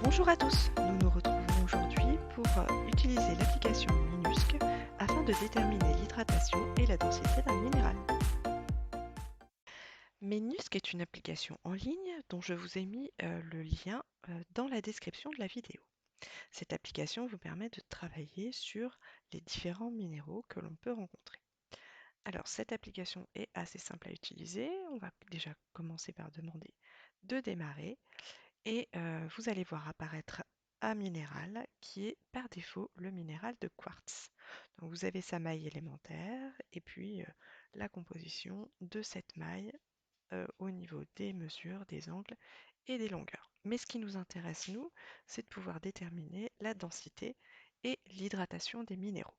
Bonjour à tous, nous nous retrouvons aujourd'hui pour utiliser l'application MINUSC afin de déterminer l'hydratation et la densité d'un minéral. MINUSC est une application en ligne dont je vous ai mis le lien dans la description de la vidéo. Cette application vous permet de travailler sur les différents minéraux que l'on peut rencontrer. Alors cette application est assez simple à utiliser, on va déjà commencer par demander de démarrer. Et vous allez voir apparaître un minéral qui est par défaut le minéral de quartz. Donc vous avez sa maille élémentaire et puis la composition de cette maille au niveau des mesures, des angles et des longueurs. Mais ce qui nous intéresse, nous, c'est de pouvoir déterminer la densité et l'hydratation des minéraux.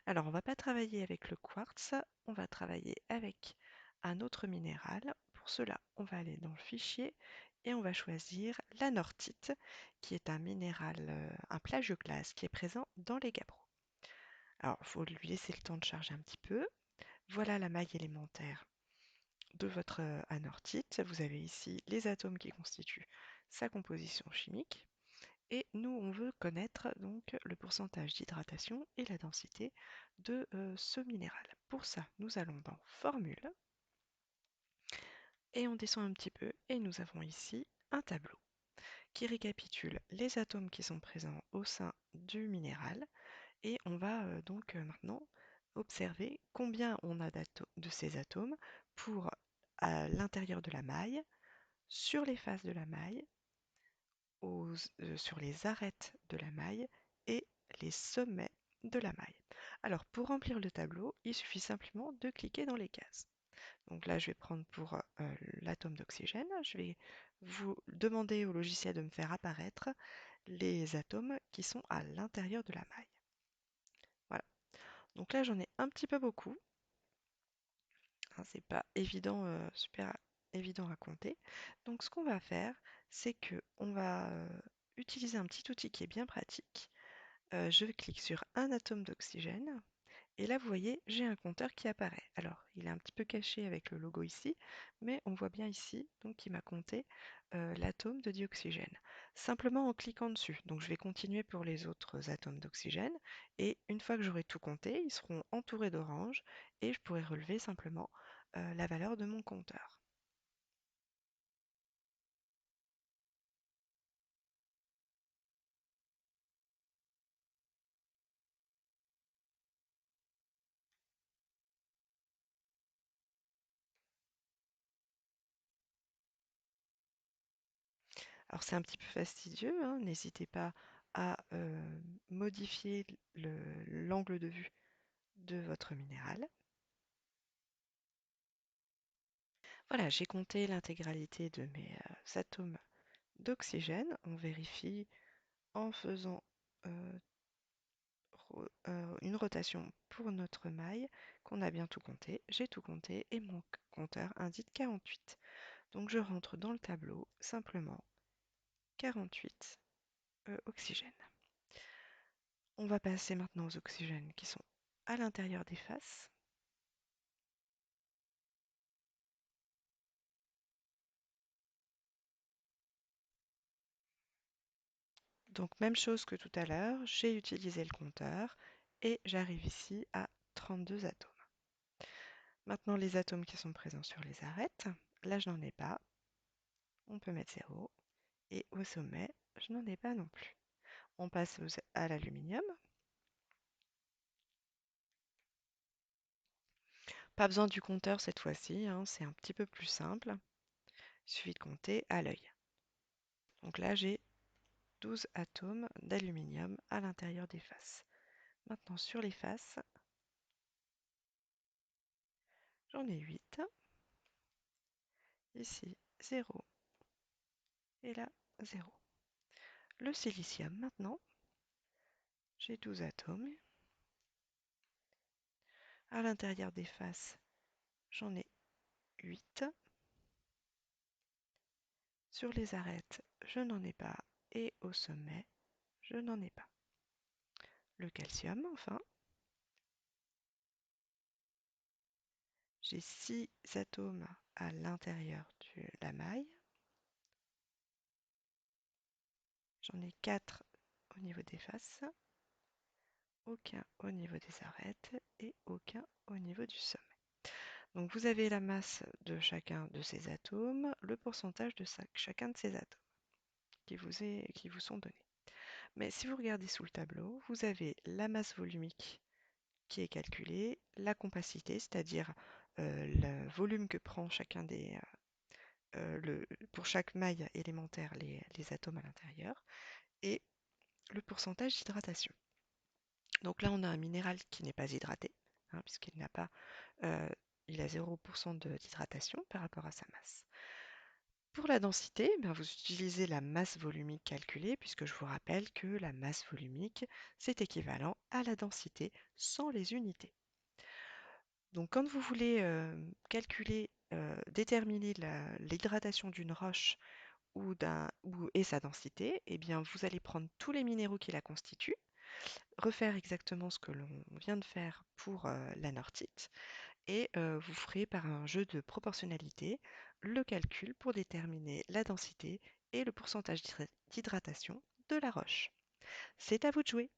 Alors on ne va pas travailler avec le quartz, on va travailler avec un autre minéral. Pour cela, on va aller dans le fichier et on va choisir l'anorthite, qui est un minéral, un plagioclase qui est présent dans les gabbros. Alors, il faut lui laisser le temps de charger un petit peu. Voilà la maille élémentaire de votre anorthite. Vous avez ici les atomes qui constituent sa composition chimique. Et nous, on veut connaître donc le pourcentage d'hydratation et la densité de ce minéral. Pour ça, nous allons dans Formule et on descend un petit peu et nous avons ici un tableau qui récapitule les atomes qui sont présents au sein du minéral et on va donc maintenant observer combien on a de ces atomes pour à l'intérieur de la maille, sur les faces de la maille, sur les arêtes de la maille et les sommets de la maille. Alors pour remplir le tableau, il suffit simplement de cliquer dans les cases. Donc là, je vais prendre pour l'atome d'oxygène. Je vais vous demander au logiciel de me faire apparaître les atomes qui sont à l'intérieur de la maille. Voilà. Donc là, j'en ai un petit peu beaucoup. Hein, c'est pas évident, super évident à compter. Donc ce qu'on va faire, c'est que on va utiliser un petit outil qui est bien pratique. Je clique sur un atome d'oxygène et là, vous voyez, j'ai un compteur qui apparaît. Alors, il est un petit peu caché avec le logo ici, mais on voit bien ici donc qu'il m'a compté l'atome de dioxygène. Simplement en cliquant dessus. Donc, je vais continuer pour les autres atomes d'oxygène. Et une fois que j'aurai tout compté, ils seront entourés d'orange et je pourrai relever simplement la valeur de mon compteur. Alors, c'est un petit peu fastidieux, hein, n'hésitez pas à modifier l'angle de vue de votre minéral. Voilà, j'ai compté l'intégralité de mes atomes d'oxygène. On vérifie en faisant une rotation pour notre maille qu'on a bien tout compté. J'ai tout compté et mon compteur indique 48. Donc je rentre dans le tableau simplement 48 oxygène. On va passer maintenant aux oxygènes qui sont à l'intérieur des faces. Donc même chose que tout à l'heure, j'ai utilisé le compteur et j'arrive ici à 32 atomes. Maintenant les atomes qui sont présents sur les arêtes, là je n'en ai pas, on peut mettre 0 et au sommet je n'en ai pas non plus. On passe à l'aluminium. Pas besoin du compteur cette fois-ci, hein, c'est un petit peu plus simple. Il suffit de compter à l'œil. Donc là j'ai 12 atomes d'aluminium à l'intérieur des faces. Maintenant sur les faces, j'en ai 8. Ici 0 et là 0. Le silicium maintenant, j'ai 12 atomes. À l'intérieur des faces, j'en ai 8. Sur les arêtes, je n'en ai pas. Et au sommet, je n'en ai pas. Le calcium, enfin. J'ai 6 atomes à l'intérieur de la maille. J'en ai 4 au niveau des faces, aucun au niveau des arêtes et aucun au niveau du sommet. Donc vous avez la masse de chacun de ces atomes, le pourcentage de chacun de ces atomes qui vous sont donnés. Mais si vous regardez sous le tableau, vous avez la masse volumique qui est calculée, la compacité, c'est-à-dire le volume que prend chacun pour chaque maille élémentaire les atomes à l'intérieur, et le pourcentage d'hydratation. Donc là, on a un minéral qui n'est pas hydraté, hein, puisqu'il n'a pas, il a 0% d'hydratation par rapport à sa masse. Pour la densité, ben, vous utilisez la masse volumique calculée, puisque je vous rappelle que la masse volumique, c'est équivalent à la densité sans les unités. Donc quand vous voulez calculer, déterminer l'hydratation d'une roche et sa densité, eh bien vous allez prendre tous les minéraux qui la constituent, refaire exactement ce que l'on vient de faire pour l'anorthite, et vous ferez par un jeu de proportionnalité le calcul pour déterminer la densité et le pourcentage d'hydratation de la roche. C'est à vous de jouer.